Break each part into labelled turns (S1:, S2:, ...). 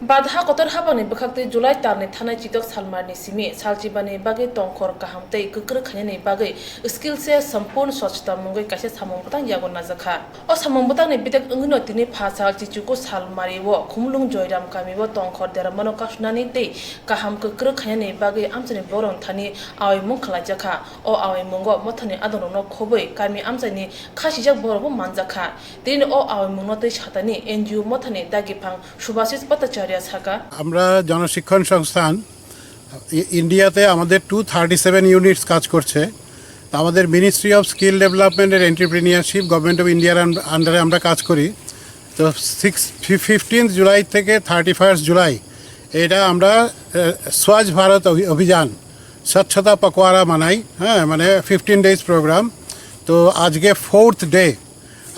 S1: Badha kotor habani bakakte July tarne thanai chitok salmarni simi salchibani bagi tongkhor kahamtei kukur khanyani bagi skill se sampurn swachhta mungai kaise samong butang yagon najakha o samong butang ni bitek ungno tini phasal chichuko salmari wo khumlung joiram kami wo tongkhor deramano kashnani tei kaham kukur khanyani bagi amchani borong thani awai mung khlajakha o awai mungo mothani adonono khoboi kami amchani khasijak borobo manjakha tin o awai mungno tei satani NGO mothani dagipang Subhasis Bhattacharya
S2: আমরা জনশিক্ষণ সংস্থান ইন্ডিয়াতে আমাদের 237 units কাজ করছে। আমাদের ministry of skill development and entrepreneurship government of ইন্ডিয়ার আন্ডারে আমরা কাজ করি। তো 15 জুলাই থেকে 31 জুলাই এটা আমরা স্বচ্ছ ভারত অভিযান স্বচ্ছতা পকওয়ারা মানাই, হ্যাঁ, মানে 15 ডেজ প্রোগ্রাম। তো আজকে 4th ডে,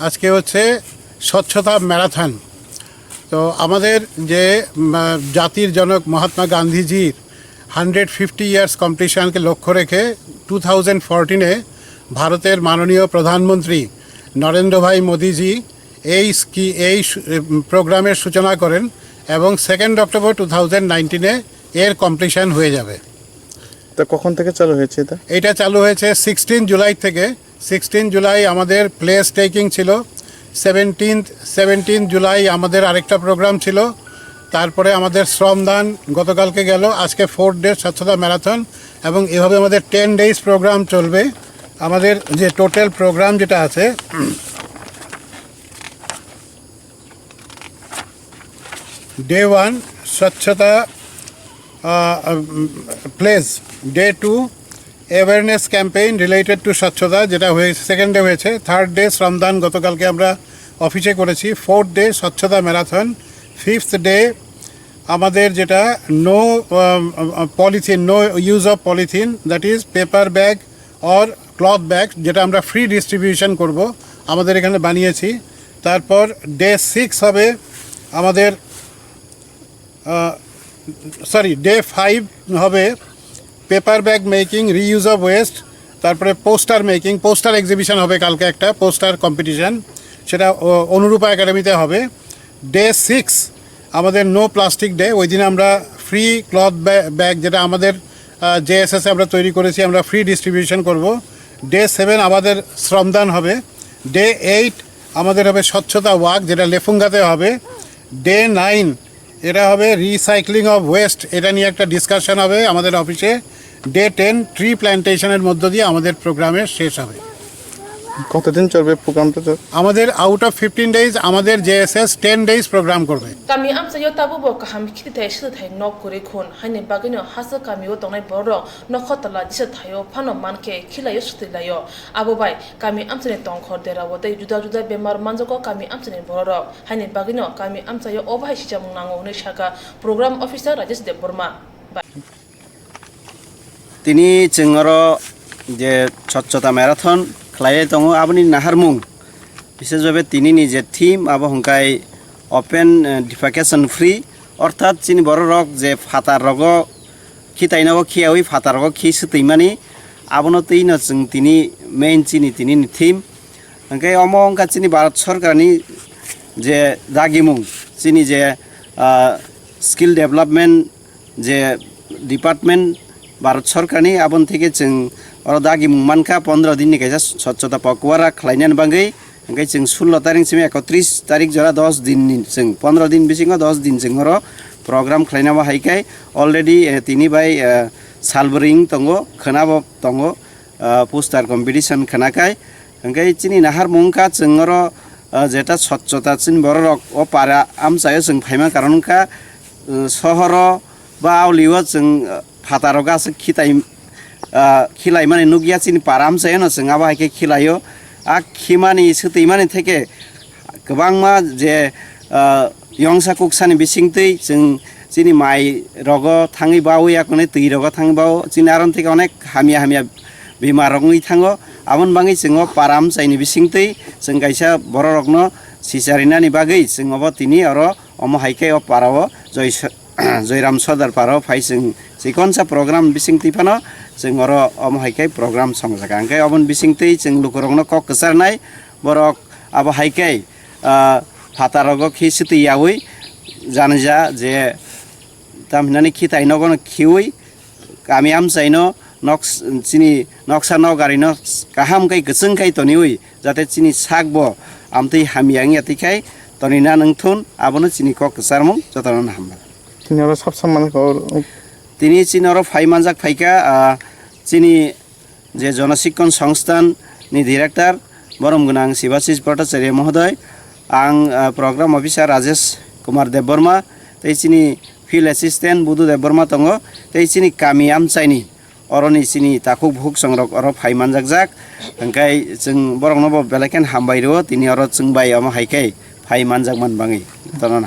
S2: আজকে হচ্ছে স্বচ্ছতা ম্যারাথন। তো আমাদের যে জাতির জনক মহাত্মা গান্ধীজির 150 ইয়ার্স কমপ্লিশনকে লক্ষ্য রেখে 2014-এ ভারতের মাননীয় প্রধানমন্ত্রী নরেন্দ্র ভাই মোদিজি এই প্রোগ্রামের সূচনা করেন এবং 2 অক্টোবর 2019-এ এর কমপ্লিশন হয়ে যাবে।
S3: তো কখন থেকে চালু হয়েছে এটা
S2: চালু হয়েছে 16 জুলাই থেকে। 16 জুলাই আমাদের প্লেস টেকিং ছিল, 17 জুলাই আমাদের আরেকটা প্রোগ্রাম ছিল, তারপরে আমাদের শ্রমদান গতকালকে গেল, আজকে 4th ডে স্বচ্ছতা ম্যারাথন এবং এভাবে আমাদের 10 ডেজ প্রোগ্রাম চলবে। আমাদের যে টোটাল প্রোগ্রাম যেটা আছে, ডে 1 স্বচ্ছতা place, day 2 awareness campaign related to স্বচ্ছতা যেটা হয়েছে, 2nd ডে হয়েছে। 3rd ডে শ্রমদান গতকালকে আমরা অফিসে করেছি। 4th ডে স্বচ্ছতা ম্যারাথন। 5th ডে আমাদের যেটা no polythene, no use of polythene, that is paper bag or cloth bag, যেটা আমরা ফ্রি ডিস্ট্রিবিউশন করব, আমাদের এখানে বানিয়েছি। তারপর ডে 6 হবে আমাদের, ডে 5 হবে paper bag making, reuse of West. তারপরে পোস্টার মেকিং, পোস্টার এক্সিবিশন হবে কালকে, একটা পোস্টার কম্পিটিশান, সেটা অনুরূপা একাডেমিতে হবে। ডে 6 আমাদের নো প্লাস্টিক ডে, ওই দিন আমরা ফ্রি ক্লথ ব্যাগ, যেটা আমাদের জেএসএসে আমরা তৈরি করেছি, আমরা ফ্রি ডিস্ট্রিবিউশন করব। ডে 7 আমাদের শ্রমদান হবে। ডে 8 আমাদের হবে স্বচ্ছতা ওয়াক, যেটা লেফুঙ্গাতে হবে। ডে 9 এটা হবে রিসাইক্লিং অফ ওয়েস্ট, এটা নিয়ে একটা ডিসকাশন হবে আমাদের অফিসে। ডে 10 ট্রি প্ল্যান্টেশনের মধ্য দিয়ে আমাদের প্রোগ্রামের শেষ হবে।
S3: কতদিন চলবে প্রোগ্রামটা?
S2: আমাদের আউট অফ 15 ডেজ আমাদের জেএসএস 10 ডেজ প্রোগ্রাম করবে।
S1: কামি আমসায় তাবুব কাহাম খিতে সিথাই নক করে খুন হাইনে বাগিনো হাসা কামিও তংনাই বড় নখতলা দিছে থায়ো ফানো মানকে খিলায়ো সুতিলায়ো আবু ভাই কামি আমসানে তংখর দেরাও তাই জুদা জুদা বেমার মানজকো কামি আমসানে বড় হাইনে বাগিনো কামি আমসায় অবাই সিজামু নাঙ্গো নে শাখা প্রোগ্রাম অফিসার রাজেশ দেববর্মা।
S4: তিনি চিংর যে স্বচ্ছতা ম্যারাথন খাই দङ আপনি নাহারমুং বিশেষভাবে তিনি নিজে থিম আবো হংকাই ওপেন ডিফেকেশন ফ্রি, অর্থাৎ চিনি বড় রক যে ফাতার রগ খিতাইনাবো খিয়াওই ফাতার রগ খি সুতৈমানি আবনো তৈন जों তিনি মেইন চিনি তিনি থিম হংকাই অম হংকা চিনি ভারত সরকারনি যে দাগিমুং চিনি যে স্কিল ডেভেলপমেন্ট যে ডিপার্টমেন্ট ভারত সরকারনি আবন থেকে जों और दागी मुंगमानखा 15 दिन निकाय स्वच्छता पकवारा खालायनानै बांगै ओंखाय जों 16 तारिखसिम 31 तारिख जरा 10 दिन जों 15 दिन बिसिङाव 10 दिन जों हरो प्रग्राम खालायनाबो हायखाय अलरेडी तिनि बाय सालबरिं दङो खोनाबो दङो पोस्टार कम्पिटिशन खोनाखाय ओंखाय चिनि नाहार मुंखा जों हरो जेटा स्वच्छता चिन बर ओ पारा आमसायो जों फायमा कारणखा सहर बा आवलिव जों फातारगास खिताय खिलाय माने नुगिया चिनि पाराम जायनो जों आबाहायके खिलायो आ खिमानि सुतैमानि थेके गोबांमा जे यंसा कुकसानि बिसिंतै जों चिनि माइ रग थाङै बावैयाखौनो दै रग थाङै बाव चिनि आरन थेके अनेक हामिया हामिया बेमार रगै थाङो आबन बाङै जोङो पाराम जायनि बिसिंतै जों गायसा बर रगनो सिसारिनानि बागै जोङो तिनि आरो अम हायके अ पाराव जयराम सदर पाराव फाइ जों जिखनसा प्रग्राम बिसिंतै फानो जों अर अम हायके प्रग्राम संजाका अंखाय अबन बिसिंतै जों लुकरंनो कक कसारनाय बरक अब हायके फातारग खिसुतैयावै जानजा जे तामहिनानै खिथाय नगन खिउइ kami amsaino nok chini noksa no gari no kaham kai gecheng kai toniui jate chini sakbo amtei hamiang yatikai tonina nungthun abono chini kok sarmung jotonon hamba
S3: তিনি আরো সব সম্মান
S4: তিনি chini oro phai manjak phaika chini je jonasikkon songstan ni director borom gunang Sibasis Bhattacharya mohoday ang program officer Rajesh Kumar Debbarma tei chini field assistant Budu Debbarma tongo tei chini kami amchaini oroni chini takuk bhuk songrok oro phai manjak jak hangkai chung borok no bo belekan hambai ro tini oro chungbai ama haikai phai manjak man bangi tonon